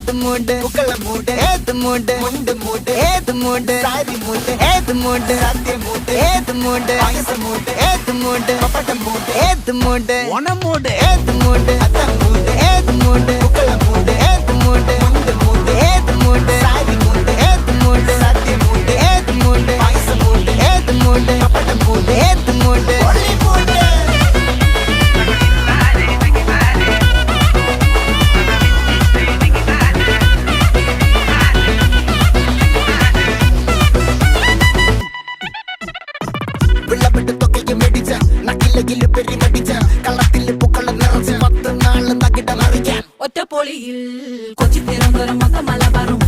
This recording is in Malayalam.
ഏത് മൂട് പുക്കള മൂട് ഏത് മൂട് മുണ്ട് മൂട് ഏത് മൂട് സാരി മൂട് ഏത് മൂട് സദ്യ മൂട് ഏത് മൂട് പായസ മൂട് ഏത് മൂട് പപ്പടം മൂട് ഏത് മൂട് ഓണം മൂട് ഏത് മൂട് അത്തം മൂട് ഏത് മൂട് പുക്കള മൂട് ഏത് മൂട് മുണ്ട് മൂട് ഏത് മൂട് സാരി മൂട് ഏത് മൂട് സദ്യ മൂട് ഏത് മൂട് പായസ മൂട് ഏത് മൂട് പപ്പടം മൂട് ഏത് മൂട് ഒളി മൂട് ഒറ്റപ്പൊളിയിൽ കൊച്ചി തിരുവനന്തപുരം മൊത്തം മലബാറും